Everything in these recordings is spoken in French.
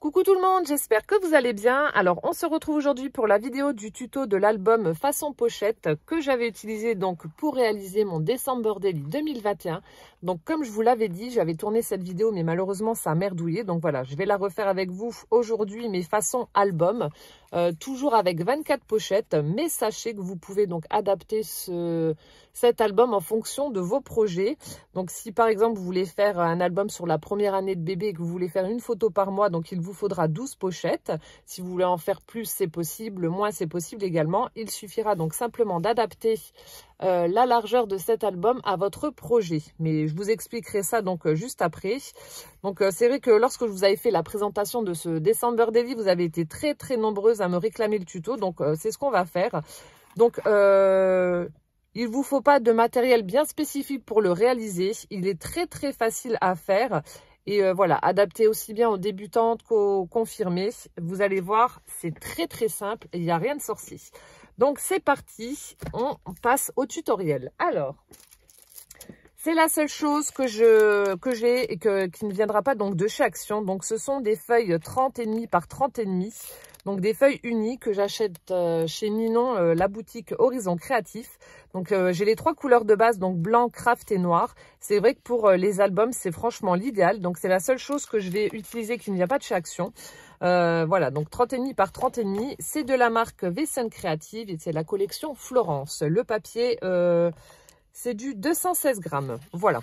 Coucou tout le monde, j'espère que vous allez bien. Alors on se retrouve aujourd'hui pour la vidéo du tuto de l'album façon pochette que j'avais utilisé donc pour réaliser mon December Daily 2021. Donc comme je vous l'avais dit, j'avais tourné cette vidéo mais malheureusement ça a merdouillé. Donc voilà, je vais la refaire avec vous aujourd'hui mais façon album, toujours avec 24 pochettes. Mais sachez que vous pouvez donc adapter cet album en fonction de vos projets. Donc si par exemple vous voulez faire un album sur la première année de bébé et que vous voulez faire une photo par mois, donc il vous faudra 12 pochettes. Si vous voulez en faire plus, c'est possible, moins c'est possible également. Il suffira donc simplement d'adapter la largeur de cet album à votre projet. Mais je vous expliquerai ça donc juste après. Donc c'est vrai que lorsque je vous avais fait la présentation de ce December Daily, vous avez été très nombreuses à me réclamer le tuto. Donc c'est ce qu'on va faire. Donc il ne vous faut pas de matériel bien spécifique pour le réaliser. Il est très facile à faire. Et voilà, adapté aussi bien aux débutantes qu'aux confirmées. Vous allez voir, c'est très simple et il n'y a rien de sorcier. Donc c'est parti, on passe au tutoriel. Alors, c'est la seule chose que j'ai et qui ne viendra pas donc de chez Action. Donc ce sont des feuilles 30,5 par 30,5. Donc des feuilles unies que j'achète chez Ninon, la boutique Horizon Créatif. Donc j'ai les trois couleurs de base, donc blanc, craft et noir. C'est vrai que pour les albums, c'est franchement l'idéal. Donc c'est la seule chose que je vais utiliser qui ne vient pas de chez Action. Voilà, donc 30,5 par 30,5. C'est de la marque Wesen Creative et c'est la collection Florence. Le papier, c'est du 216 grammes. Voilà.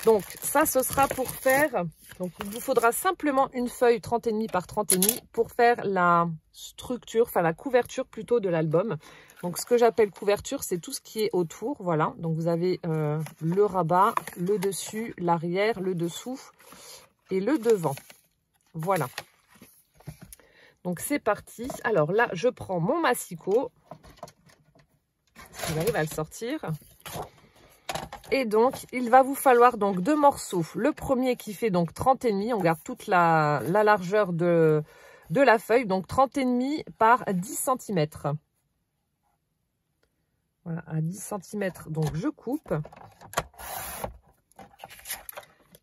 Donc ça, ce sera pour faire... Donc il vous faudra simplement une feuille 30,5 par 30,5 pour faire la structure, enfin la couverture plutôt de l'album. Donc ce que j'appelle couverture, c'est tout ce qui est autour. Voilà. Donc vous avez le rabat, le dessus, l'arrière, le dessous et le devant. Voilà. Donc c'est parti. Alors là, je prends mon massicot. J'arrive à le sortir. Et donc, il va vous falloir donc deux morceaux. Le premier qui fait donc 30,5. On garde toute la largeur de la feuille. Donc 30,5 par 10 cm. Voilà, à 10 cm. Donc je coupe.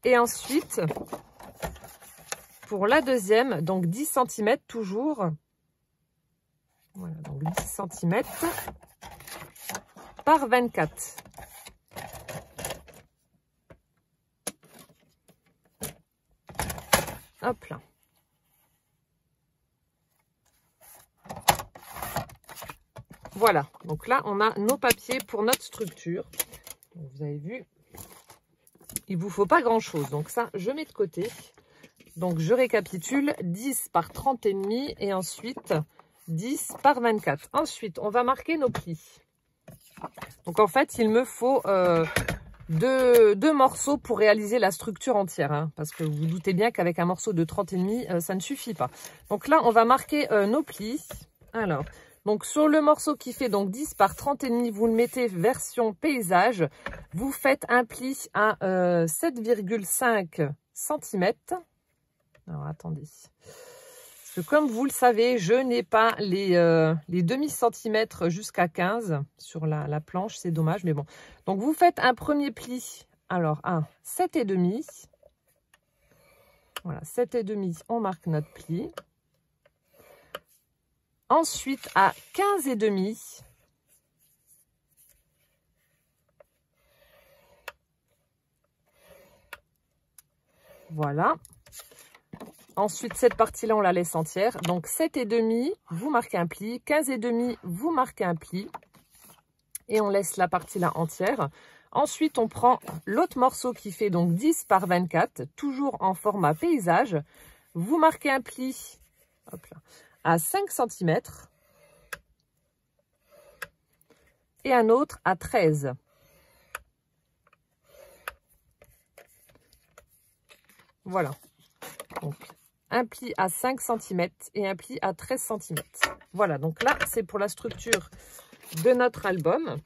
Et ensuite, pour la deuxième, donc 10 cm toujours. Voilà, donc 10 cm par 24. Hop là. Voilà. Donc là, on a nos papiers pour notre structure. Donc, vous avez vu, il ne vous faut pas grand-chose. Donc ça, je mets de côté. Donc je récapitule. 10 par 30,5 et ensuite 10 par 24. Ensuite, on va marquer nos plis. Donc en fait, il me faut... deux morceaux pour réaliser la structure entière, hein, parce que vous vous doutez bien qu'avec un morceau de 30,5, ça ne suffit pas. Donc là, on va marquer nos plis. Alors, donc sur le morceau qui fait donc 10 par 30,5, vous le mettez version paysage. Vous faites un pli à 7,5 cm. Alors, attendez. Parce que comme vous le savez, je n'ai pas les demi-centimètres jusqu'à 15 sur la planche. C'est dommage, mais bon. Donc, vous faites un premier pli. Alors, à 7,5. Voilà, 7,5, on marque notre pli. Ensuite, à 15,5. Voilà. Ensuite, cette partie-là, on la laisse entière. Donc, 7,5, vous marquez un pli. 15,5, vous marquez un pli. Et on laisse la partie-là entière. Ensuite, on prend l'autre morceau qui fait donc 10 par 24, toujours en format paysage. Vous marquez un pli hop là, à 5 cm. Et un autre à 13. Voilà. Donc, un pli à 5 cm et un pli à 13 cm. Voilà, donc là, c'est pour la structure de notre album.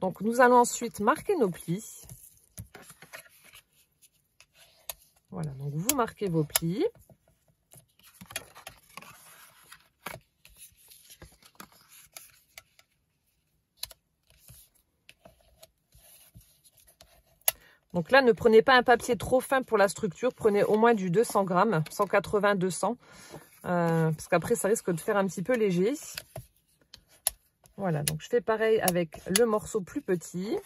Donc, nous allons ensuite marquer nos plis. Voilà, donc vous marquez vos plis. Donc là, ne prenez pas un papier trop fin pour la structure. Prenez au moins du 200 grammes, 180, 200. Parce qu'après, ça risque de faire un petit peu léger. Voilà, donc je fais pareil avec le morceau plus petit.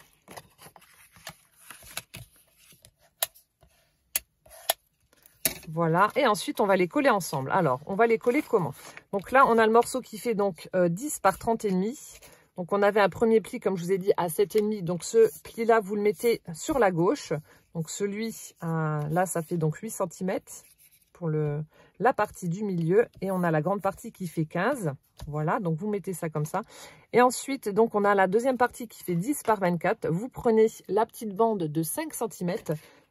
Voilà, et ensuite on va les coller ensemble. Alors, on va les coller comment? Donc là, on a le morceau qui fait donc 10 par 30,5. Donc on avait un premier pli, comme je vous ai dit, à 7,5. Donc ce pli-là, vous le mettez sur la gauche. Donc celui, là, ça fait donc 8 cm pour la partie du milieu. Et on a la grande partie qui fait 15. Voilà, donc vous mettez ça comme ça. Et ensuite, donc on a la deuxième partie qui fait 10 par 24. Vous prenez la petite bande de 5 cm.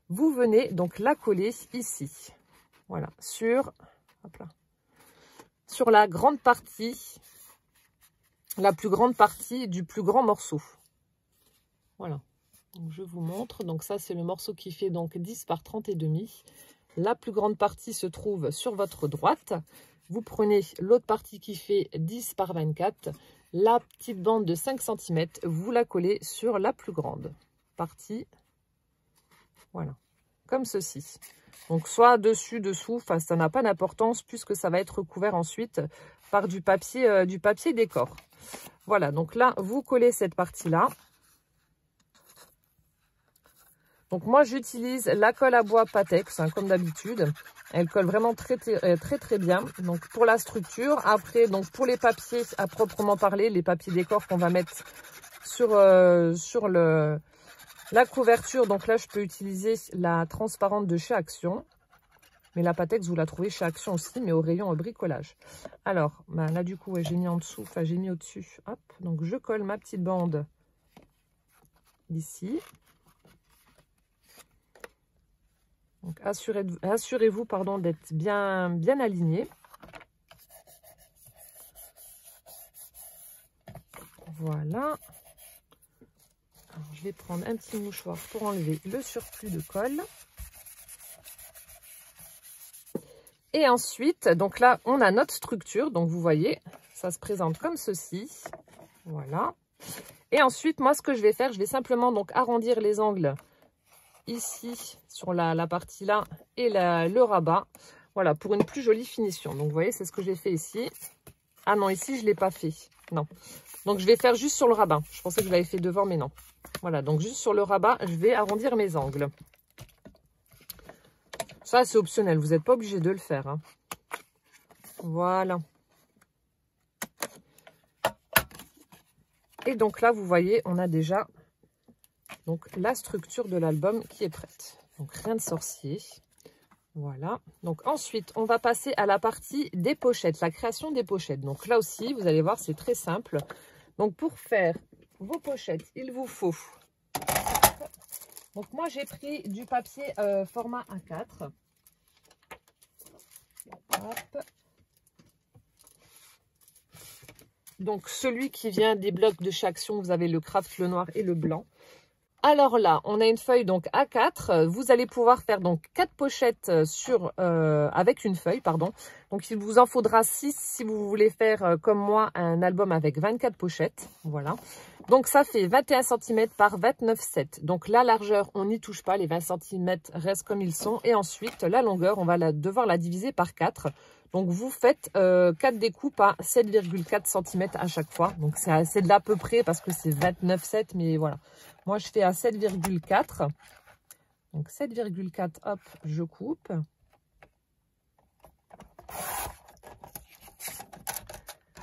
Vous venez donc la coller ici. Voilà, sur la grande partie, la plus grande partie du plus grand morceau. Voilà, donc je vous montre. Donc ça, c'est le morceau qui fait donc 10 par 30,5. La plus grande partie se trouve sur votre droite. Vous prenez l'autre partie qui fait 10 par 24. La petite bande de 5 cm, vous la collez sur la plus grande partie. Voilà, comme ceci. Donc soit dessus, dessous, enfin ça n'a pas d'importance puisque ça va être recouvert ensuite par du papier décor. Voilà, donc là, vous collez cette partie-là. Donc moi, j'utilise la colle à bois Patex, hein, comme d'habitude. Elle colle vraiment très bien. Donc pour la structure, après, donc pour les papiers à proprement parler, les papiers décor qu'on va mettre sur la couverture, donc là, je peux utiliser la transparente de chez Action. Mais la Patex, vous la trouvez chez Action aussi, mais au rayon bricolage. Alors, bah là, du coup, ouais, j'ai mis en dessous, enfin, j'ai mis au-dessus. Hop, donc je colle ma petite bande ici. Donc, assurez-vous, pardon, d'être bien aligné. Voilà. Alors, je vais prendre un petit mouchoir pour enlever le surplus de colle. Et ensuite, donc là, on a notre structure. Donc, vous voyez, ça se présente comme ceci. Voilà. Et ensuite, moi, ce que je vais faire, je vais simplement donc arrondir les angles ici, sur la partie là, et le rabat. Voilà, pour une plus jolie finition. Donc, vous voyez, c'est ce que j'ai fait ici. Ah non, ici, je ne l'ai pas fait. Non. Donc, je vais faire juste sur le rabat. Je pensais que je l'avais fait devant, mais non. Voilà, donc juste sur le rabat, je vais arrondir mes angles. Ça, c'est optionnel. Vous n'êtes pas obligé de le faire. Hein. Voilà. Et donc là, vous voyez, on a déjà donc, la structure de l'album qui est prête. Donc, rien de sorcier. Voilà. Donc, ensuite, on va passer à la partie des pochettes, la création des pochettes. Donc, là aussi, vous allez voir, c'est très simple. Donc, pour faire vos pochettes, il vous faut... Donc, moi, j'ai pris du papier format A4. Hop. Donc, celui qui vient des blocs de chez Action, vous avez le craft, le noir et le blanc. Alors là, on a une feuille donc A4. Vous allez pouvoir faire donc 4 pochettes avec une feuille, pardon. Donc, il vous en faudra 6 si vous voulez faire comme moi un album avec 24 pochettes. Voilà. Donc, ça fait 21 cm par 29,7. Donc, la largeur, on n'y touche pas. Les 20 cm restent comme ils sont. Et ensuite, la longueur, on va devoir la diviser par 4. Donc, vous faites 4 découpes à 7,4 cm à chaque fois. Donc, c'est de l'à peu près parce que c'est 29,7. Mais voilà. Moi, je fais à 7,4. Donc, 7,4, hop, je coupe.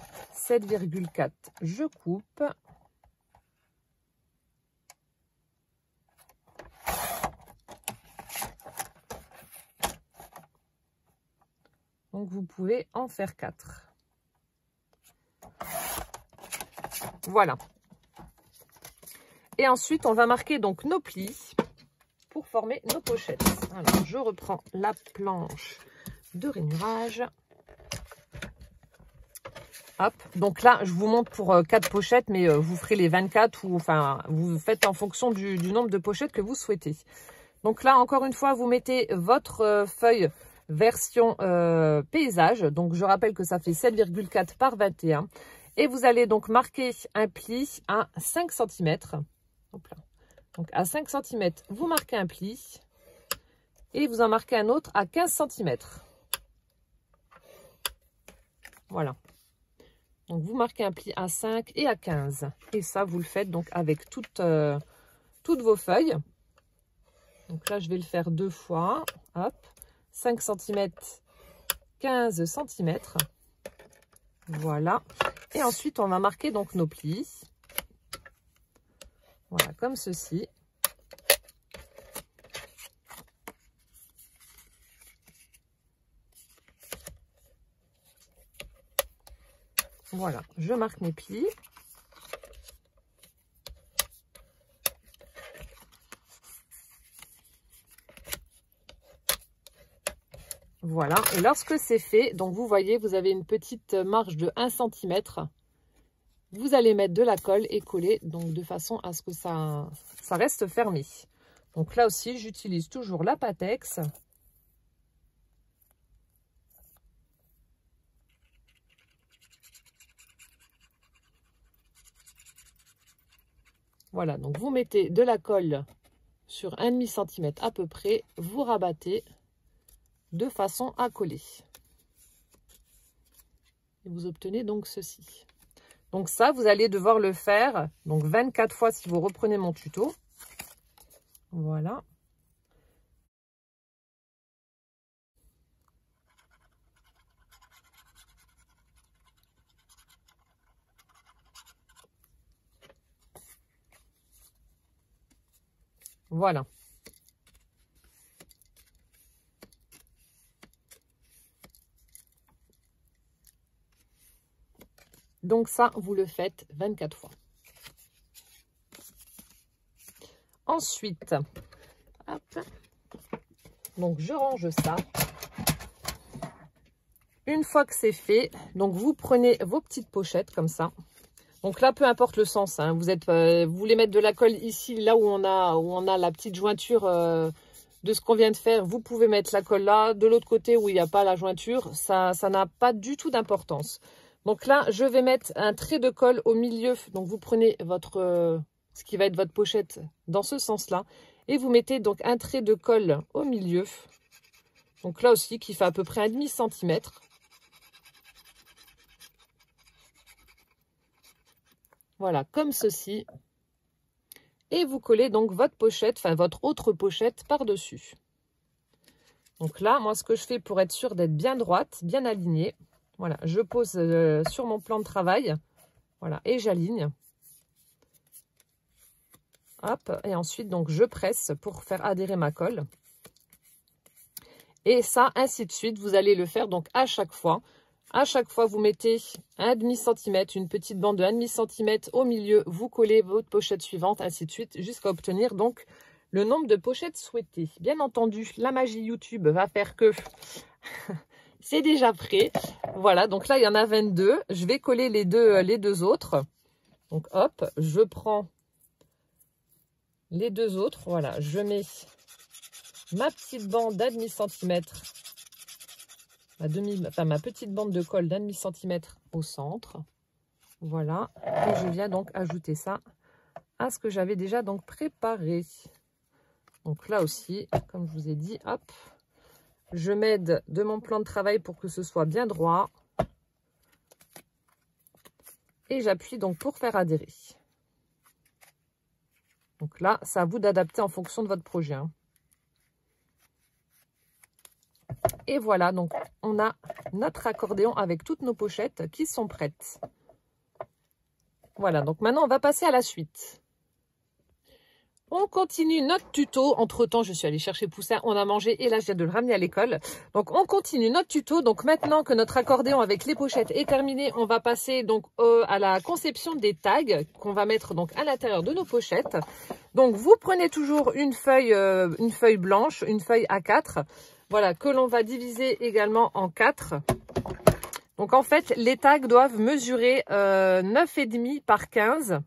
« 7,4, je coupe. Donc, vous pouvez en faire 4. Voilà. Et ensuite, on va marquer donc nos plis pour former nos pochettes. Alors, je reprends la planche de rainurage. Hop. Donc là, je vous montre pour 4 pochettes, mais vous ferez les 24 ou enfin, vous faites en fonction du nombre de pochettes que vous souhaitez. Donc là, encore une fois, vous mettez votre feuille version paysage. Donc, je rappelle que ça fait 7,4 par 21. Et vous allez donc marquer un pli à 5 cm. Hop là. Donc à 5 cm, vous marquez un pli et vous en marquez un autre à 15 cm. Voilà. Donc vous marquez un pli à 5 et à 15. Et ça, vous le faites donc avec toutes vos feuilles. Donc là, je vais le faire 2 fois. Hop, 5 cm, 15 cm. Voilà. Et ensuite, on va marquer donc nos plis. Voilà, comme ceci. Voilà, je marque mes plis. Voilà, et lorsque c'est fait, donc vous voyez, vous avez une petite marge de 1 cm. Vous allez mettre de la colle et coller donc de façon à ce que ça reste fermé. Donc là aussi, j'utilise toujours la Pattex. Voilà, donc vous mettez de la colle sur 1,5 cm à peu près, vous rabattez de façon à coller. Et vous obtenez donc ceci. Donc ça, vous allez devoir le faire donc 24 fois si vous reprenez mon tuto. Voilà. Voilà. Donc ça, vous le faites 24 fois. Ensuite, hop, donc je range ça. Une fois que c'est fait, donc vous prenez vos petites pochettes comme ça. Donc là, peu importe le sens, hein, vous voulez mettre de la colle ici, là où on a la petite jointure de ce qu'on vient de faire. Vous pouvez mettre la colle là, de l'autre côté où il n'y a pas la jointure. Ça n'a pas du tout d'importance. Donc là, je vais mettre un trait de colle au milieu. Donc vous prenez ce qui va être votre pochette dans ce sens-là. Et vous mettez donc un trait de colle au milieu. Donc là aussi, qui fait à peu près 1,5 cm. Voilà, comme ceci. Et vous collez donc votre pochette, enfin votre autre pochette par-dessus. Donc là, moi, ce que je fais pour être sûre d'être bien droite, bien alignée, voilà, je pose sur mon plan de travail, voilà, et j'aligne. Hop, et ensuite, donc, je presse pour faire adhérer ma colle. Et ça, ainsi de suite, vous allez le faire donc à chaque fois. À chaque fois, vous mettez 1,5 cm, une petite bande de 1,5 cm au milieu, vous collez votre pochette suivante, ainsi de suite, jusqu'à obtenir donc le nombre de pochettes souhaitées. Bien entendu, la magie YouTube va faire que c'est déjà prêt. Voilà, donc là, il y en a 22. Je vais coller les deux autres. Donc, hop, je prends les deux autres. Voilà, je mets ma petite bande d'1,5 cm. Ma petite bande de colle d'1,5 cm au centre. Voilà. Et je viens donc ajouter ça à ce que j'avais déjà donc préparé. Donc là aussi, comme je vous ai dit, hop, je m'aide de mon plan de travail pour que ce soit bien droit. Et j'appuie donc pour faire adhérer. Donc là, c'est à vous d'adapter en fonction de votre projet, hein. Et voilà, donc on a notre accordéon avec toutes nos pochettes qui sont prêtes. Voilà, donc maintenant on va passer à la suite. On continue notre tuto. Entre-temps, je suis allée chercher Poussin, on a mangé et là, je viens de le ramener à l'école. Donc, on continue notre tuto. Donc, maintenant que notre accordéon avec les pochettes est terminé, on va passer donc à la conception des tags qu'on va mettre donc à l'intérieur de nos pochettes. Donc, vous prenez toujours une feuille blanche, une feuille A4, voilà, que l'on va diviser également en 4. Donc, en fait, les tags doivent mesurer 9,5 par 15,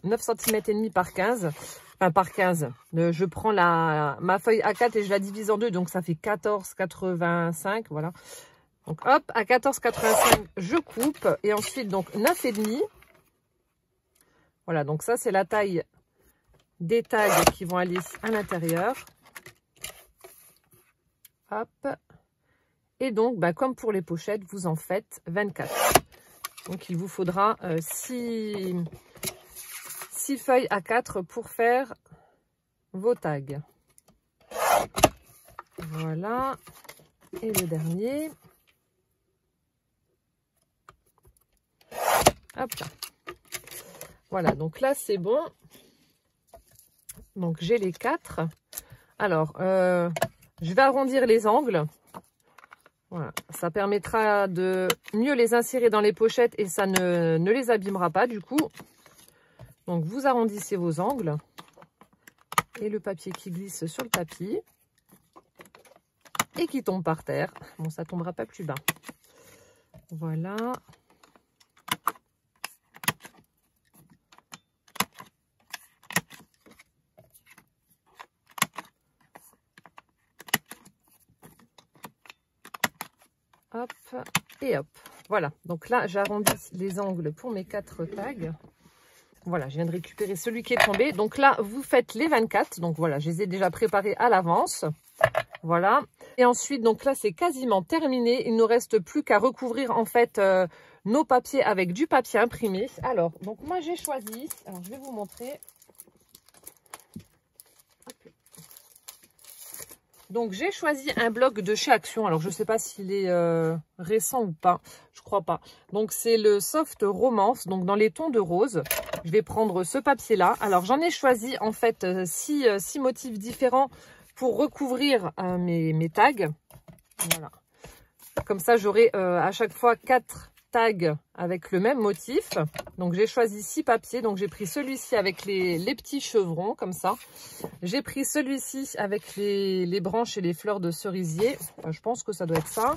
9 cm et demi par 15. Enfin, par 15. Je prends ma feuille A4 et je la divise en deux. Donc, ça fait 14,85. Voilà. Donc, hop, à 14,85, je coupe. Et ensuite, donc, 9,5. Voilà. Donc, ça, c'est la taille des tags qui vont aller à l'intérieur. Hop. Et donc, comme pour les pochettes, vous en faites 24. Donc, il vous faudra 6 feuilles A4 pour faire vos tags. Voilà. Et le dernier. Hop là. Voilà, donc là, c'est bon. Donc, j'ai les 4. Alors, je vais arrondir les angles. Voilà, ça permettra de mieux les insérer dans les pochettes et ça ne les abîmera pas du coup. Donc vous arrondissez vos angles et le papier qui glisse sur le tapis et qui tombe par terre. Bon, ça tombera pas plus bas. Voilà. Hop et hop. Voilà, donc là j'arrondis les angles pour mes 4 tags. Voilà, je viens de récupérer celui qui est tombé. Donc là, vous faites les 24. Donc voilà, je les ai déjà préparés à l'avance. Voilà. Et ensuite, donc là, c'est quasiment terminé. Il ne nous reste plus qu'à recouvrir en fait nos papiers avec du papier imprimé. Alors, donc moi j'ai choisi, alors je vais vous montrer. Donc j'ai choisi un bloc de chez Action. Alors je ne sais pas s'il est récent ou pas. Je crois pas. Donc c'est le Soft Romance. Donc dans les tons de rose. Je vais prendre ce papier là. Alors j'en ai choisi en fait 6 motifs différents pour recouvrir mes tags. Voilà. Comme ça j'aurai à chaque fois 4 tags avec le même motif. Donc j'ai choisi 6 papiers. Donc j'ai pris celui-ci avec les petits chevrons comme ça. J'ai pris celui-ci avec les branches et les fleurs de cerisier. Enfin, je pense que ça doit être ça.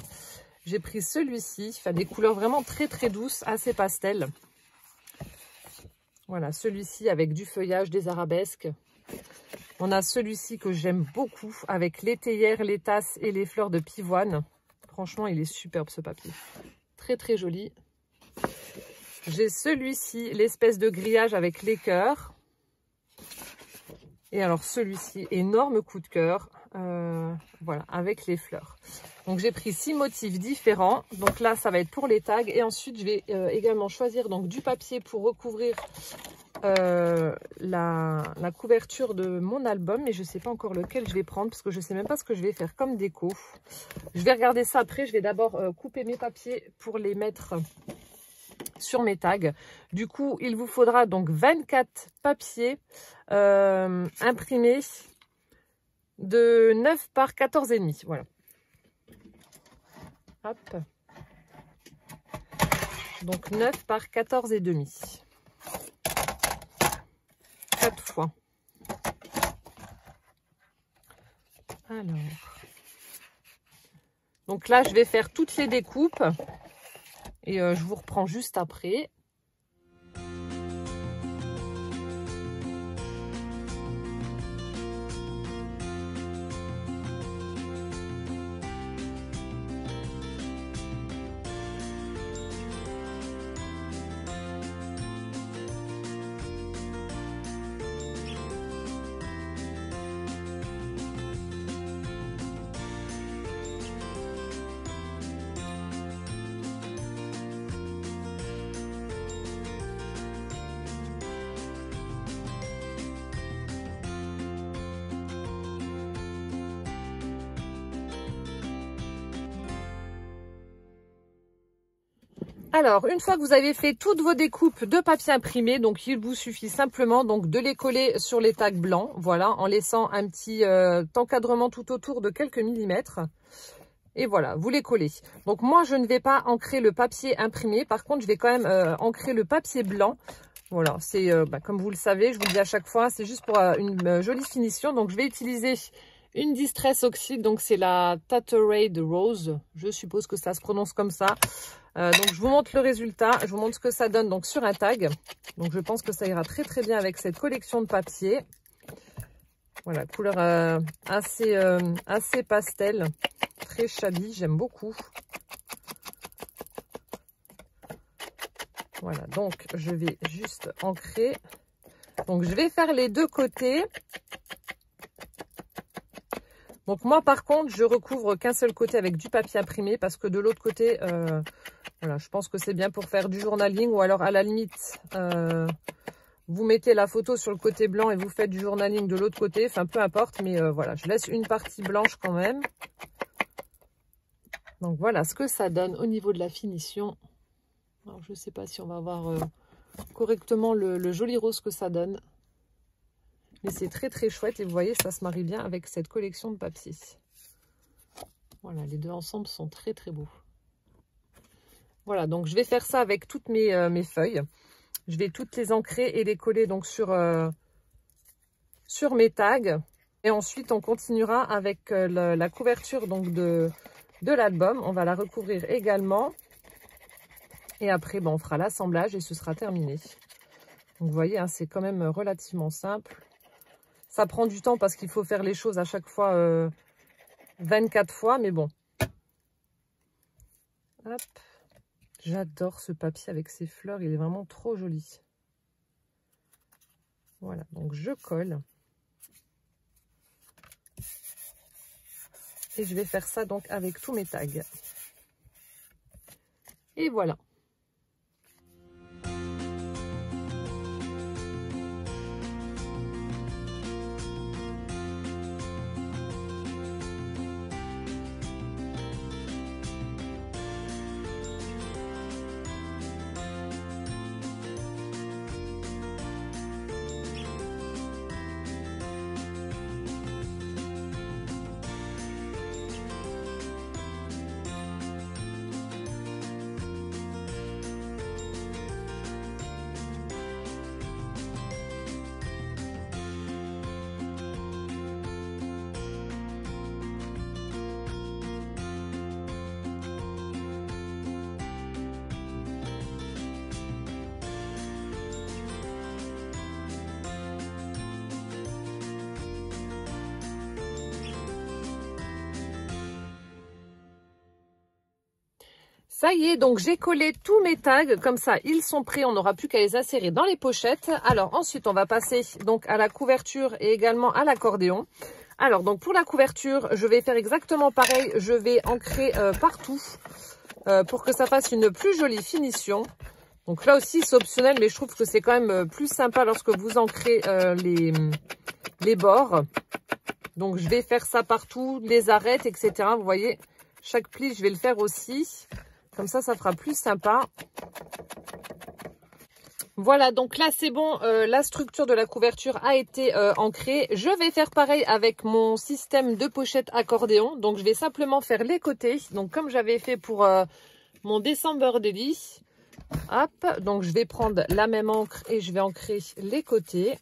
J'ai pris celui-ci. Enfin, des couleurs vraiment très très douces, assez pastel. Voilà, celui-ci avec du feuillage, des arabesques. On a celui-ci que j'aime beaucoup avec les théières, les tasses et les fleurs de pivoine. Franchement, il est superbe ce papier. Très très joli. J'ai celui-ci, l'espèce de grillage avec les cœurs. Et alors celui-ci, énorme coup de cœur, voilà, avec les fleurs. Donc j'ai pris 6 motifs différents. Donc là, ça va être pour les tags. Et ensuite, je vais également choisir donc du papier pour recouvrir la couverture de mon album. Mais je ne sais pas encore lequel je vais prendre parce que je ne sais même pas ce que je vais faire comme déco. Je vais regarder ça après. Je vais d'abord couper mes papiers pour les mettre sur mes tags. Du coup, il vous faudra donc 24 papiers imprimés de 9 par 14,5. Voilà. Hop. Donc 9 par 14,5. 4 fois. Alors. Donc là, je vais faire toutes les découpes. Et je vous reprends juste après. Alors, une fois que vous avez fait toutes vos découpes de papier imprimé, donc il vous suffit simplement donc de les coller sur les tags blancs, voilà, en laissant un petit encadrement tout autour de quelques millimètres. Et voilà, vous les collez. Donc moi, je ne vais pas ancrer le papier imprimé. Par contre, je vais quand même ancrer le papier blanc. Voilà, c'est comme vous le savez, je vous le dis à chaque fois, c'est juste pour une jolie finition. Donc je vais utiliser une Distress Oxide, donc c'est la Tattooed Rose. Je suppose que ça se prononce comme ça. Donc je vous montre le résultat, je vous montre ce que ça donne donc sur un tag. Donc je pense que ça ira très très bien avec cette collection de papier. Voilà, couleur assez pastel, très shabby, j'aime beaucoup. Voilà, donc je vais juste ancrer Donc je vais faire les deux côtés. Donc moi par contre je recouvre qu'un seul côté avec du papier imprimé parce que de l'autre côté, voilà, je pense que c'est bien pour faire du journaling ou alors à la limite, vous mettez la photo sur le côté blanc et vous faites du journaling de l'autre côté, enfin peu importe, mais voilà, je laisse une partie blanche quand même. Donc voilà ce que ça donne au niveau de la finition. Alors je ne sais pas si on va voir correctement le joli rose que ça donne. Mais c'est très très chouette et vous voyez, ça se marie bien avec cette collection de papier. Voilà, les deux ensemble sont très très beaux. Voilà, donc je vais faire ça avec toutes mes feuilles. Je vais toutes les ancrer et les coller donc sur mes tags. Et ensuite, on continuera avec la couverture donc de l'album. On va la recouvrir également. Et après, on fera l'assemblage et ce sera terminé. Donc vous voyez, hein, c'est quand même relativement simple. Ça prend du temps parce qu'il faut faire les choses à chaque fois 24 fois, mais bon. Hop. J'adore ce papier avec ses fleurs, il est vraiment trop joli. Voilà, donc je colle. Et je vais faire ça donc avec tous mes tags. Et voilà. Ça y est, donc j'ai collé tous mes tags, comme ça ils sont prêts, on n'aura plus qu'à les insérer dans les pochettes. Alors ensuite on va passer donc à la couverture et également à l'accordéon. Alors donc pour la couverture, je vais faire exactement pareil, je vais ancrer partout pour que ça fasse une plus jolie finition. Donc là aussi c'est optionnel, mais je trouve que c'est quand même plus sympa lorsque vous ancrez les bords. Donc je vais faire ça partout, les arêtes, etc. Vous voyez, chaque pli je vais le faire aussi. Comme ça fera plus sympa. Voilà, donc là c'est bon, la structure de la couverture a été ancrée. Je vais faire pareil avec mon système de pochette accordéon. Donc je vais simplement faire les côtés. Donc comme j'avais fait pour mon December Daily. Hop, donc je vais prendre la même encre et je vais ancrer les côtés.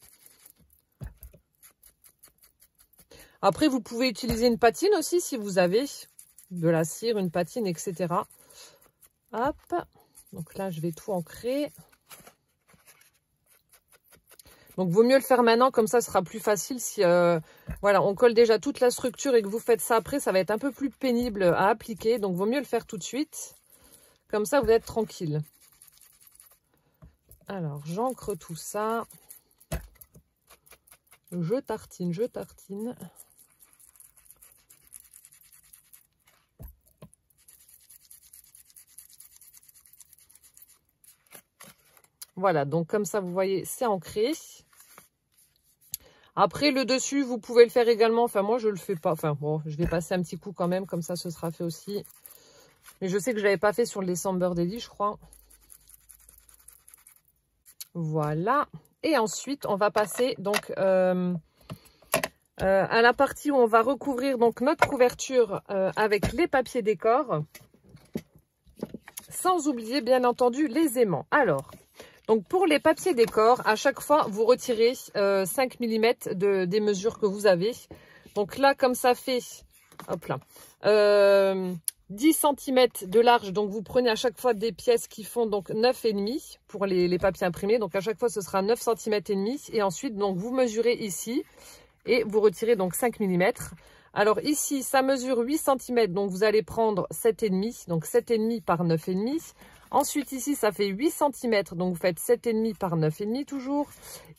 Après vous pouvez utiliser une patine aussi si vous avez de la cire, une patine, etc. Hop, donc là je vais tout ancrer. Donc vaut mieux le faire maintenant, comme ça ce sera plus facile. Si voilà, on colle déjà toute la structure et que vous faites ça après, ça va être un peu plus pénible à appliquer. Donc vaut mieux le faire tout de suite, comme ça vous êtes tranquille. Alors j'ancre tout ça, je tartine, je tartine. Voilà, donc comme ça, vous voyez, c'est ancré. Après, le dessus, vous pouvez le faire également. Enfin, moi, je le fais pas. Enfin, bon, je vais passer un petit coup quand même. Comme ça, ce sera fait aussi. Mais je sais que je l'avais pas fait sur le December Daily, je crois. Voilà. Et ensuite, on va passer donc à la partie où on va recouvrir donc notre couverture avec les papiers décor. Sans oublier, bien entendu, les aimants. Alors... donc pour les papiers décor, à chaque fois, vous retirez 5 mm des mesures que vous avez. Donc là, comme ça fait, hop là, 10 cm de large. Donc vous prenez à chaque fois des pièces qui font donc 9,5 pour les papiers imprimés. Donc à chaque fois, ce sera 9 cm et demi. Et ensuite, donc vous mesurez ici et vous retirez donc 5 mm. Alors ici, ça mesure 8 cm. Donc vous allez prendre 7,5. Donc 7,5 par 9,5. Ensuite, ici, ça fait 8 cm, donc vous faites 7,5 par 9,5 toujours.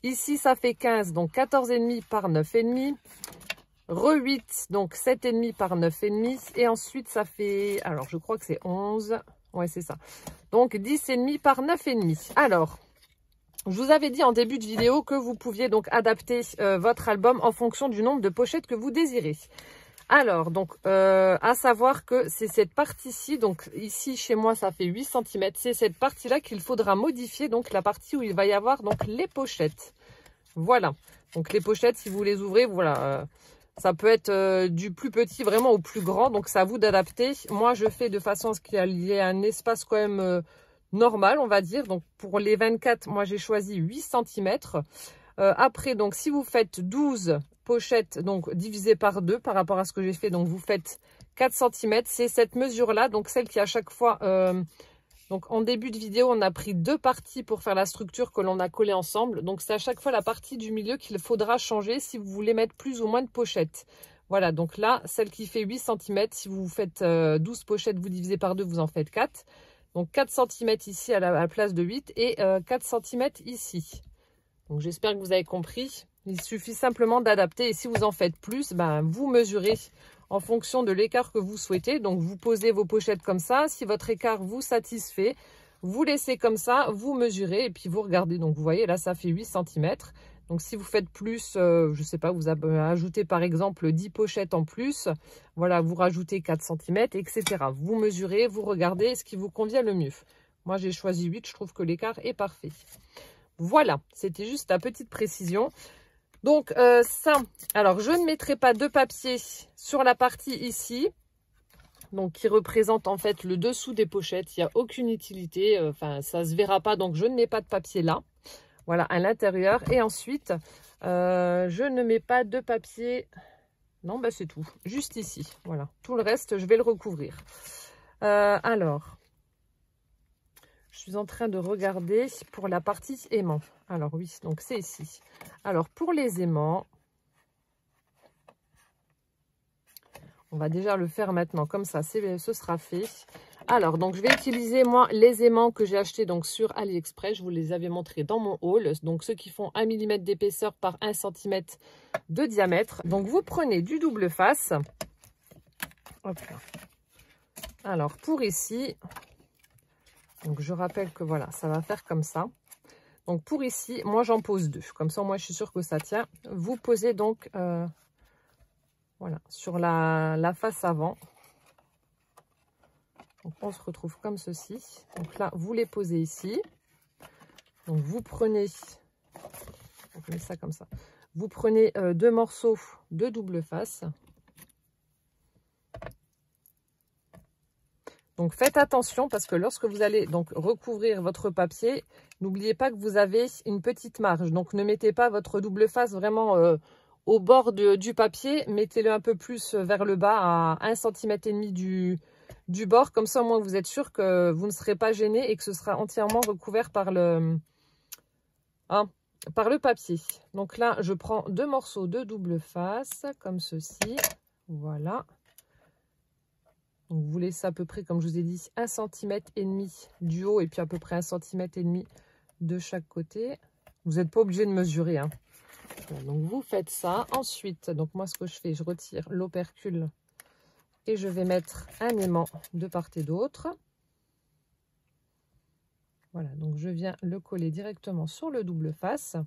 Ici, ça fait 15, donc 14,5 par 9,5. Re-8, donc 7,5 par 9,5. Et ensuite, ça fait, alors je crois que c'est 11. Ouais, c'est ça. Donc 10,5 par 9,5. Alors, je vous avais dit en début de vidéo que vous pouviez donc adapter votre album en fonction du nombre de pochettes que vous désirez. Alors, donc, à savoir que c'est cette partie-ci, donc ici chez moi ça fait 8 cm, c'est cette partie-là qu'il faudra modifier, donc la partie où il va y avoir donc les pochettes. Voilà, donc les pochettes, si vous les ouvrez, voilà, ça peut être du plus petit vraiment au plus grand, donc c'est à vous d'adapter. Moi, je fais de façon à ce qu'il y ait un espace quand même normal, on va dire. Donc pour les 24, moi j'ai choisi 8 cm. Après, donc si vous faites 12 pochettes, donc divisé par 2 par rapport à ce que j'ai fait, donc vous faites 4 cm, c'est cette mesure-là, donc celle qui à chaque fois... donc en début de vidéo, on a pris 2 parties pour faire la structure que l'on a collée ensemble. Donc c'est à chaque fois la partie du milieu qu'il faudra changer si vous voulez mettre plus ou moins de pochettes. Voilà, donc là, celle qui fait 8 cm, si vous faites 12 pochettes, vous divisez par 2, vous en faites 4. Donc 4 cm ici à la place de 8 et 4 cm ici. Donc j'espère que vous avez compris. Il suffit simplement d'adapter et si vous en faites plus, ben, vous mesurez en fonction de l'écart que vous souhaitez. Donc vous posez vos pochettes comme ça. Si votre écart vous satisfait, vous laissez comme ça, vous mesurez et puis vous regardez. Donc vous voyez là ça fait 8 cm. Donc si vous faites plus, je ne sais pas, vous ajoutez par exemple 10 pochettes en plus. Voilà, vous rajoutez 4 cm, etc. Vous mesurez, vous regardez ce qui vous convient le mieux. Moi j'ai choisi 8, je trouve que l'écart est parfait. Voilà, c'était juste la petite précision. Donc ça, alors je ne mettrai pas de papier sur la partie ici, donc qui représente en fait le dessous des pochettes. Il n'y a aucune utilité, enfin ça se verra pas, donc je ne mets pas de papier là. Voilà, à l'intérieur. Et ensuite, je ne mets pas de papier, non, bah c'est tout, juste ici. Voilà, tout le reste, je vais le recouvrir. Alors... je suis en train de regarder pour la partie aimant. Alors oui, donc c'est ici. Alors pour les aimants, on va déjà le faire maintenant. Comme ça, ce sera fait. Alors, donc je vais utiliser moi les aimants que j'ai achetés donc sur AliExpress. Je vous les avais montrés dans mon haul. Donc ceux qui font 1 mm d'épaisseur par 1 cm de diamètre. Donc vous prenez du double face. Hop là. Alors pour ici... donc, je rappelle que voilà, ça va faire comme ça. Donc, pour ici, moi, j'en pose 2. Comme ça, moi, je suis sûre que ça tient. Vous posez donc, voilà, sur la face avant. Donc, on se retrouve comme ceci. Donc là, vous les posez ici. Donc, vous prenez, on met ça comme ça. Vous prenez 2 morceaux de double face. Donc faites attention parce que lorsque vous allez donc recouvrir votre papier, n'oubliez pas que vous avez une petite marge. Donc ne mettez pas votre double face vraiment au bord du papier. Mettez-le un peu plus vers le bas à 1,5 cm du bord. Comme ça au moins vous êtes sûr que vous ne serez pas gêné et que ce sera entièrement recouvert par le papier. Donc là je prends 2 morceaux de double face comme ceci. Voilà. Donc vous laissez à peu près, comme je vous ai dit, 1,5 cm du haut et puis à peu près 1,5 cm de chaque côté. Vous n'êtes pas obligé de mesurer, hein. Voilà, donc vous faites ça. Ensuite, donc moi ce que je fais, je retire l'opercule et je vais mettre un aimant de part et d'autre. Voilà, donc je viens le coller directement sur le double face.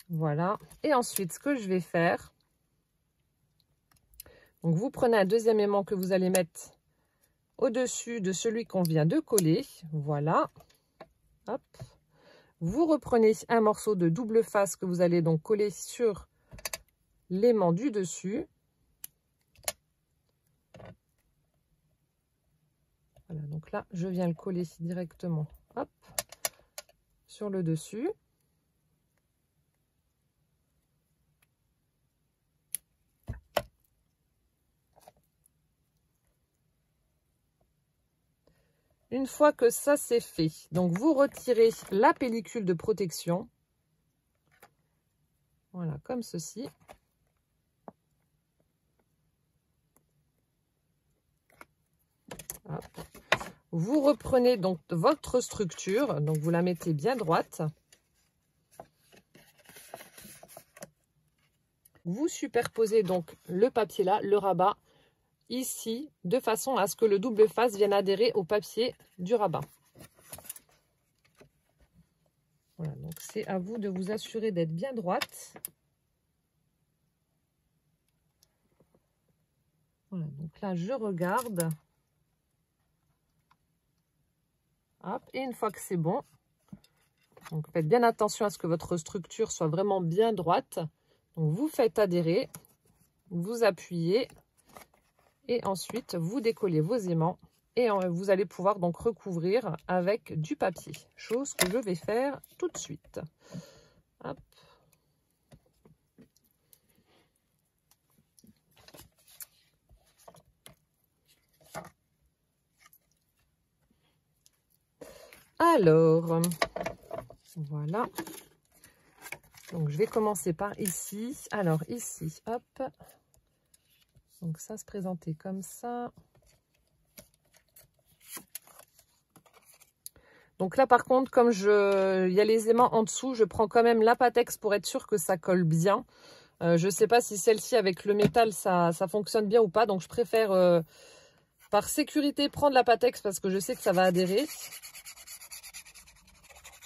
Voilà. Et ensuite, ce que je vais faire... donc, vous prenez un deuxième aimant que vous allez mettre au-dessus de celui qu'on vient de coller. Voilà. Hop. Vous reprenez un morceau de double face que vous allez donc coller sur l'aimant du dessus. Voilà, donc là, je viens le coller directement, hop, sur le dessus. Une fois que ça c'est fait, donc vous retirez la pellicule de protection. Voilà, comme ceci. Hop. Vous reprenez donc votre structure, donc vous la mettez bien droite. Vous superposez donc le papier là, le rabat, ici, de façon à ce que le double face vienne adhérer au papier du rabat. Voilà, donc c'est à vous de vous assurer d'être bien droite. Voilà, donc là je regarde. Hop, et une fois que c'est bon, donc faites bien attention à ce que votre structure soit vraiment bien droite. Donc vous faites adhérer, vous appuyez et ensuite vous décollez vos aimants et vous allez pouvoir donc recouvrir avec du papier, chose que je vais faire tout de suite. Hop. Alors, voilà. Donc, je vais commencer par ici. Alors, ici, hop. Donc, ça se présentait comme ça. Donc là, par contre, comme il y a les aimants en dessous, je prends quand même la Pattex pour être sûr que ça colle bien. Je ne sais pas si celle-ci, avec le métal, ça fonctionne bien ou pas. Donc, je préfère, par sécurité, prendre la Pattex parce que je sais que ça va adhérer.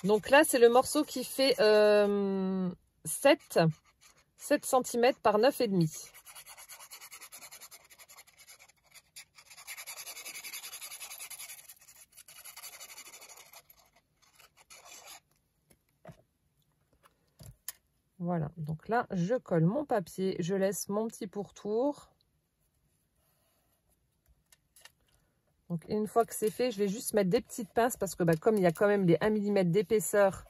Donc là, c'est le morceau qui fait 7 cm par 9,5. Voilà, donc là, je colle mon papier, je laisse mon petit pourtour. Donc une fois que c'est fait, je vais juste mettre des petites pinces parce que comme il y a quand même les 1 mm d'épaisseur,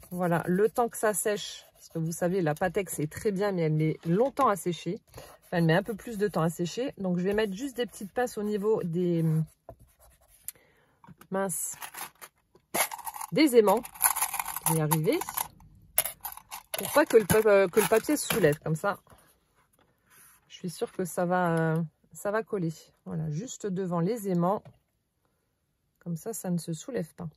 voilà, le temps que ça sèche, parce que vous savez, la Pattex est très bien, mais elle met longtemps à sécher. Enfin, elle met un peu plus de temps à sécher. Donc je vais mettre juste des petites pinces au niveau des des aimants. Je vais y arriver. Pour pas que le papier se soulève comme ça. Je suis sûre que ça va coller. Voilà, juste devant les aimants. Comme ça ne se soulève pas.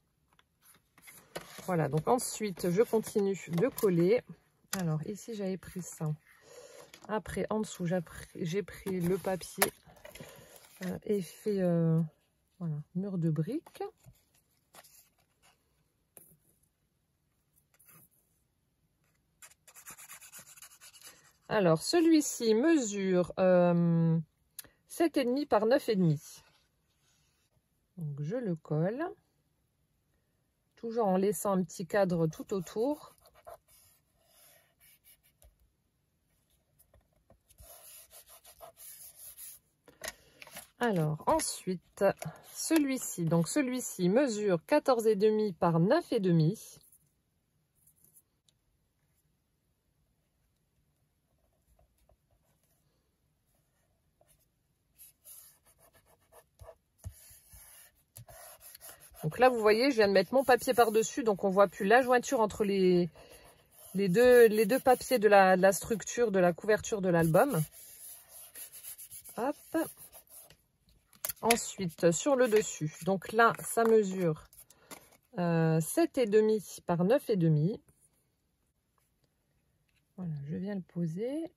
Voilà, donc ensuite, je continue de coller. Alors, ici, j'avais pris ça. Après, en dessous, j'ai pris le papier effet voilà, mur de briques. Alors, celui-ci mesure 7,5 par 9,5. Donc, je le colle. Toujours en laissant un petit cadre tout autour. Alors, ensuite, celui-ci. Donc, celui-ci mesure 14,5 par 9,5. Donc là, vous voyez, je viens de mettre mon papier par-dessus, donc on voit plus la jointure entre les deux papiers de la structure, de la couverture de l'album. Hop. Ensuite, sur le dessus, donc là, ça mesure 7,5 par 9,5. Voilà, je viens le poser.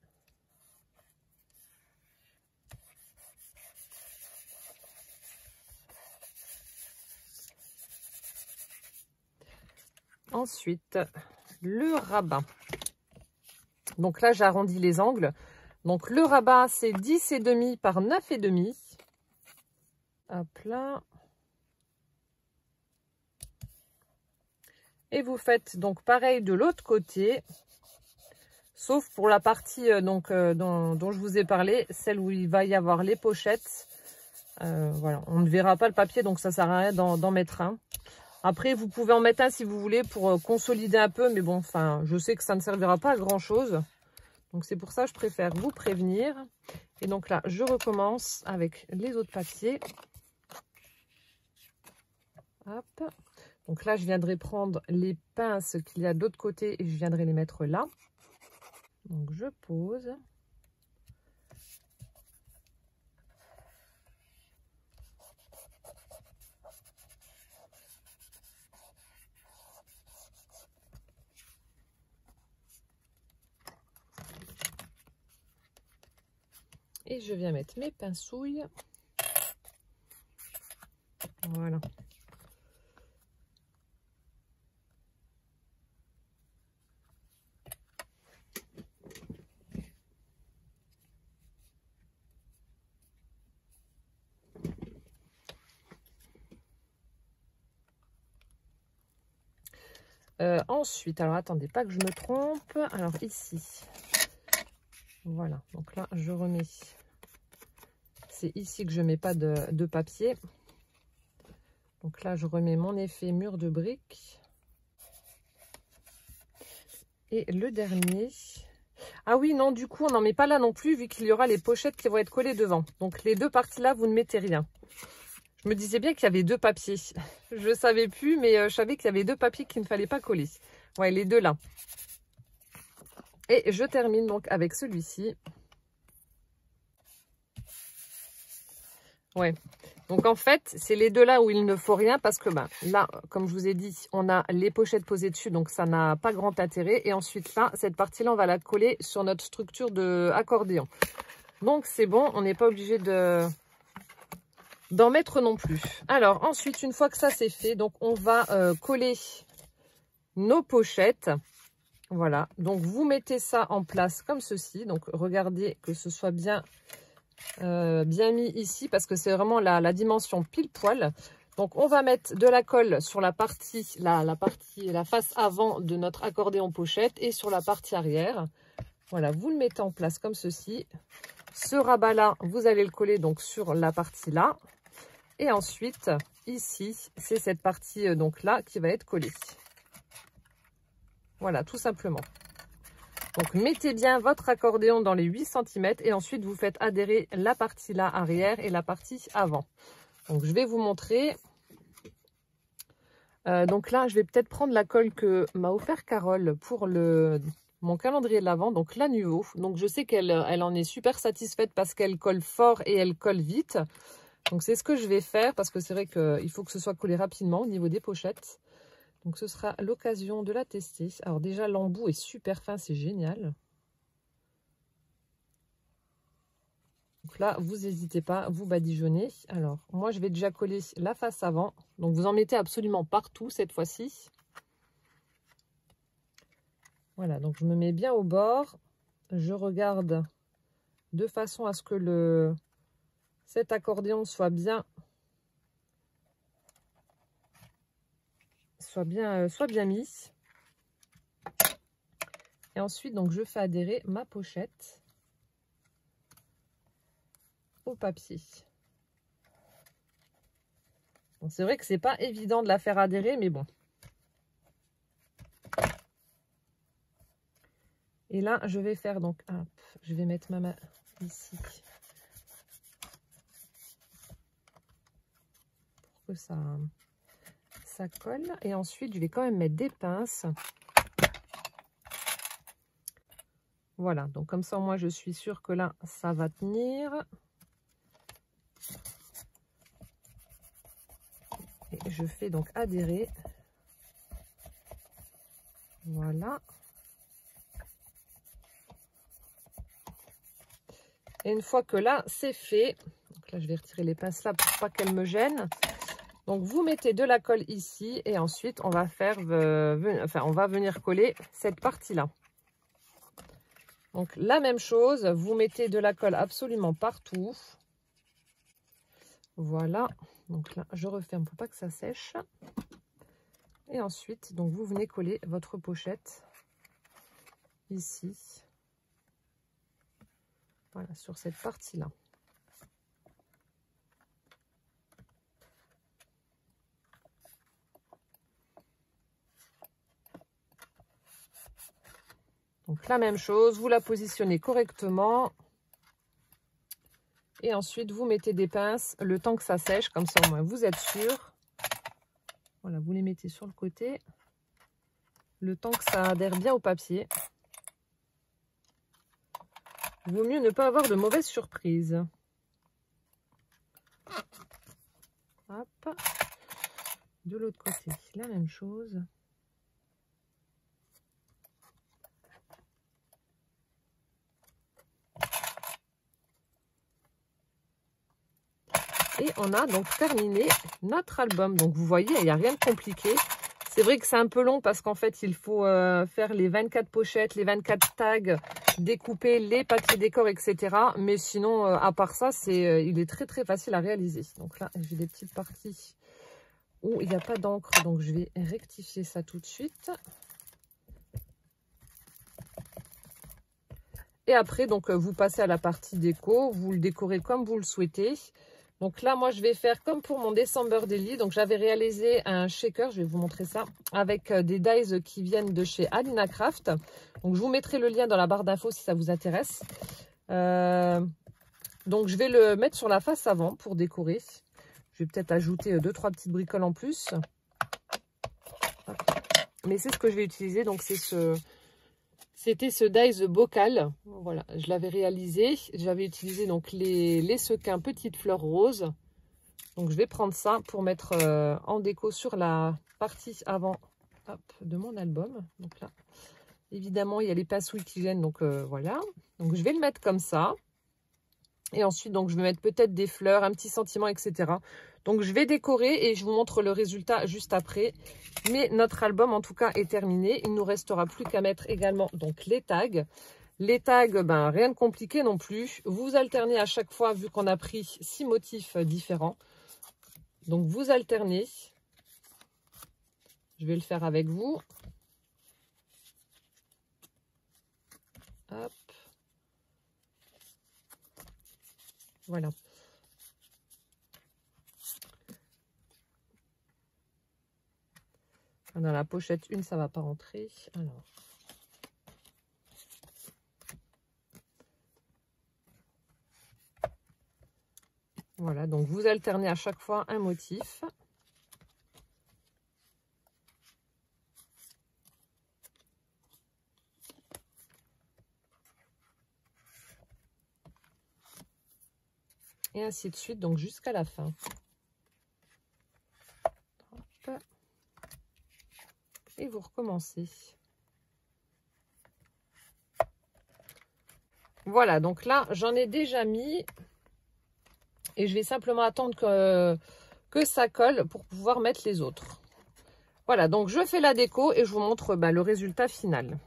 Ensuite, le rabat. Donc là, j'arrondis les angles. Donc le rabat, c'est 10,5 par 9,5. Hop là. Et vous faites donc pareil de l'autre côté. Sauf pour la partie dont je vous ai parlé, celle où il va y avoir les pochettes. Voilà, on ne verra pas le papier, donc ça sert à rien d'en mettre un. Après, vous pouvez en mettre un si vous voulez pour consolider un peu, mais bon, enfin, je sais que ça ne servira pas à grand chose. Donc c'est pour ça que je préfère vous prévenir. Et donc là, je recommence avec les autres papiers. Hop. Donc là, je viendrai prendre les pinces qu'il y a de l'autre côté et je viendrai les mettre là. Donc je pose. Et je viens mettre mes pincouilles. Voilà. Ensuite, alors attendez, pas que je me trompe. Alors ici, voilà. Donc là, je remets. C'est ici que je mets pas de papier. Donc là, je remets mon effet mur de briques. Et le dernier. Ah oui, non, du coup, on n'en met pas là non plus, vu qu'il y aura les pochettes qui vont être collées devant. Donc les deux parties là, vous ne mettez rien. Je me disais bien qu'il y avait deux papiers. Je ne savais plus, mais je savais qu'il y avait deux papiers qu'il ne fallait pas coller. Ouais, les deux là. Et je termine donc avec celui-ci. Ouais. Donc en fait, c'est les deux là où il ne faut rien parce que là, comme je vous ai dit, on a les pochettes posées dessus, donc ça n'a pas grand intérêt. Et ensuite là, cette partie-là, on va la coller sur notre structure de accordéon. Donc c'est bon, on n'est pas obligé d'en mettre non plus. Alors ensuite, une fois que ça c'est fait, donc on va coller nos pochettes. Voilà, donc vous mettez ça en place comme ceci. Donc regardez que ce soit bien mis ici parce que c'est vraiment la dimension pile poil. Donc on va mettre de la colle sur la partie, la face avant de notre accordéon pochette et sur la partie arrière. Voilà, vous le mettez en place comme ceci. Ce rabat là, vous allez le coller donc sur la partie là. Et ensuite, ici, c'est cette partie donc là qui va être collée. Voilà, tout simplement. Donc, mettez bien votre accordéon dans les 8 cm et ensuite, vous faites adhérer la partie là arrière et la partie avant. Donc, je vais vous montrer. Donc là, je vais peut-être prendre la colle que m'a offert Carole pour mon calendrier de l'Avent, donc la Nuvo. Donc, je sais qu'elle en est super satisfaite parce qu'elle colle fort et elle colle vite. Donc, c'est ce que je vais faire parce que c'est vrai qu'il faut que ce soit collé rapidement au niveau des pochettes. Donc, ce sera l'occasion de la tester. Alors, déjà, l'embout est super fin, c'est génial. Donc là, vous n'hésitez pas, vous badigeonnez. Alors, moi, je vais déjà coller la face avant. Donc, vous en mettez absolument partout cette fois-ci. Voilà, donc je me mets bien au bord. Je regarde de façon à ce que cet accordéon soit bien mis. Et ensuite, donc, je fais adhérer ma pochette au papier. Bon, c'est vrai que c'est pas évident de la faire adhérer, mais bon. Et là, je vais faire donc, hop, je vais mettre ma main ici pour que ça colle. Et ensuite, je vais quand même mettre des pinces. Voilà, donc comme ça, moi, je suis sûre que là, ça va tenir. Et je fais donc adhérer. Voilà. Et une fois que là, c'est fait, donc là, je vais retirer les pinces là pour pas qu'elles me gênent. Donc, vous mettez de la colle ici et ensuite, on va venir coller cette partie-là. Donc, la même chose, vous mettez de la colle absolument partout. Voilà. Donc là, je referme pour pas que ça sèche. Et ensuite, donc vous venez coller votre pochette ici. Voilà, sur cette partie-là. Donc la même chose, vous la positionnez correctement. Et ensuite, vous mettez des pinces le temps que ça sèche, comme ça au moins vous êtes sûr. Voilà, vous les mettez sur le côté. Le temps que ça adhère bien au papier. Il vaut mieux ne pas avoir de mauvaises surprises. Hop. De l'autre côté, la même chose. Et on a donc terminé notre album. Donc vous voyez, il n'y a rien de compliqué. C'est vrai que c'est un peu long parce qu'en fait, il faut faire les 24 pochettes, les 24 tags, découper les papiers décor, etc. Mais sinon, à part ça, il est très très facile à réaliser. Donc là, j'ai des petites parties où il n'y a pas d'encre. Donc je vais rectifier ça tout de suite. Et après, donc vous passez à la partie déco. Vous le décorez comme vous le souhaitez. Donc là, moi, je vais faire comme pour mon December Daily. Donc, j'avais réalisé un shaker, je vais vous montrer ça, avec des dies qui viennent de chez Alina Craft. Donc, je vous mettrai le lien dans la barre d'infos si ça vous intéresse. Donc, je vais le mettre sur la face avant pour décorer. Je vais peut-être ajouter 2-3 petites bricoles en plus. Mais c'est ce que je vais utiliser. Donc, c'était ce dies bocal. Voilà, je l'avais réalisé. J'avais utilisé donc les sequins petites fleurs roses. Donc je vais prendre ça pour mettre en déco sur la partie avant de mon album. Donc là, évidemment, il y a les passouilles qui viennent. Donc voilà. Donc je vais le mettre comme ça. Et ensuite, donc je vais mettre peut-être des fleurs, un petit sentiment, etc. Donc je vais décorer et je vous montre le résultat juste après. Mais notre album, en tout cas, est terminé. Il ne nous restera plus qu'à mettre également donc les tags. Les tags, ben, rien de compliqué non plus. Vous alternez à chaque fois, vu qu'on a pris 6 motifs différents. Donc, vous alternez. Je vais le faire avec vous. Hop. Voilà. Dans la pochette 1, ça ne va pas rentrer. Alors. Voilà, donc vous alternez à chaque fois un motif. Et ainsi de suite, donc jusqu'à la fin. Hop. Et vous recommencez. Voilà, donc là, j'en ai déjà mis. Et je vais simplement attendre que ça colle pour pouvoir mettre les autres. Voilà, donc je fais la déco et je vous montre le résultat final.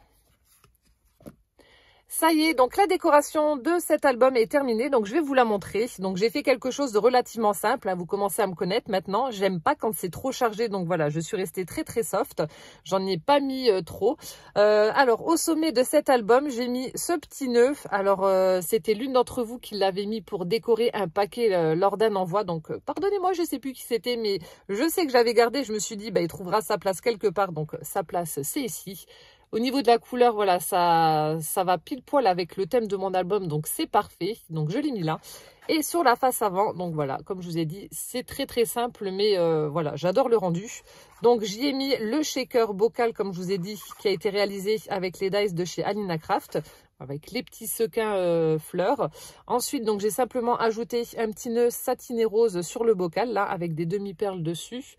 Ça y est, donc la décoration de cet album est terminée, donc je vais vous la montrer. Donc j'ai fait quelque chose de relativement simple, hein, vous commencez à me connaître maintenant. J'aime pas quand c'est trop chargé, donc voilà, je suis restée très très soft. J'en ai pas mis trop. Alors au sommet de cet album, j'ai mis ce petit nœud. Alors c'était l'une d'entre vous qui l'avait mis pour décorer un paquet lors d'un envoi. Donc pardonnez-moi, je sais plus qui c'était, mais je sais que j'avais gardé. Je me suis dit, il trouvera sa place quelque part, donc sa place c'est ici. Au niveau de la couleur, voilà, ça va pile poil avec le thème de mon album, donc c'est parfait. Donc je l'ai mis là. Et sur la face avant, donc voilà, comme je vous ai dit, c'est très très simple, mais voilà, j'adore le rendu. Donc j'y ai mis le shaker bocal, comme je vous ai dit, qui a été réalisé avec les dies de chez Alina Craft, avec les petits sequins fleurs. Ensuite, donc j'ai simplement ajouté un petit nœud satiné rose sur le bocal, là, avec des demi-perles dessus.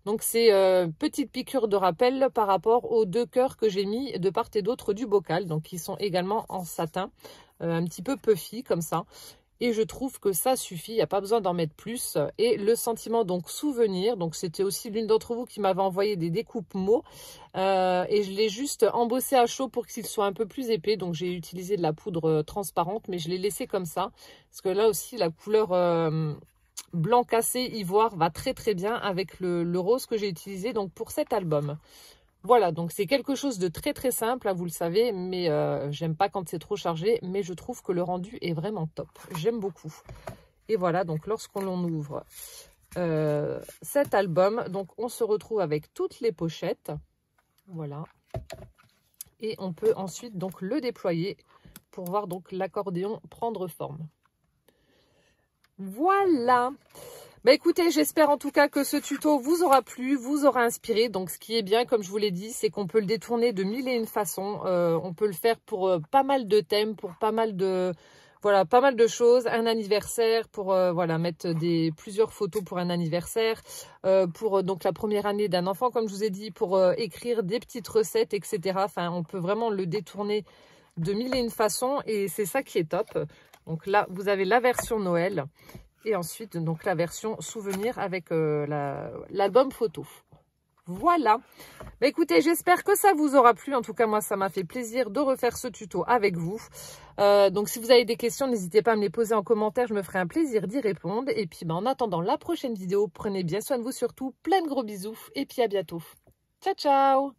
Donc c'est petite piqûre de rappel par rapport aux 2 cœurs que j'ai mis de part et d'autre du bocal. Donc qui sont également en satin, un petit peu puffy comme ça. Et je trouve que ça suffit, il n'y a pas besoin d'en mettre plus. Et le sentiment donc souvenir, donc c'était aussi l'une d'entre vous qui m'avait envoyé des découpes mots. Et je l'ai juste embossé à chaud pour qu'il soit un peu plus épais. Donc j'ai utilisé de la poudre transparente, mais je l'ai laissé comme ça. Parce que là aussi la couleur blanc cassé ivoire va très très bien avec le rose que j'ai utilisé donc pour cet album. Voilà, donc c'est quelque chose de très très simple, hein, vous le savez, mais j'aime pas quand c'est trop chargé, mais je trouve que le rendu est vraiment top. J'aime beaucoup. Et voilà, donc lorsqu'on ouvre cet album, donc on se retrouve avec toutes les pochettes. Voilà. Et on peut ensuite donc le déployer pour voir donc l'accordéon prendre forme. Voilà. Écoutez, j'espère en tout cas que ce tuto vous aura plu, vous aura inspiré. Donc ce qui est bien, comme je vous l'ai dit, c'est qu'on peut le détourner de 1001 façons. On peut le faire pour pas mal de thèmes, pour pas mal de choses. Un anniversaire, pour voilà, mettre plusieurs photos pour un anniversaire, pour donc la première année d'un enfant, comme je vous ai dit, pour écrire des petites recettes, etc. Enfin, on peut vraiment le détourner de 1001 façons et c'est ça qui est top. Donc là, vous avez la version Noël. Et ensuite, donc la version souvenir avec l'album photo. Voilà. Bah, écoutez, j'espère que ça vous aura plu. En tout cas, moi, ça m'a fait plaisir de refaire ce tuto avec vous. Donc, si vous avez des questions, n'hésitez pas à me les poser en commentaire. Je me ferai un plaisir d'y répondre. Et puis, bah, en attendant la prochaine vidéo, prenez bien soin de vous surtout. Plein de gros bisous. Et puis, à bientôt. Ciao, ciao!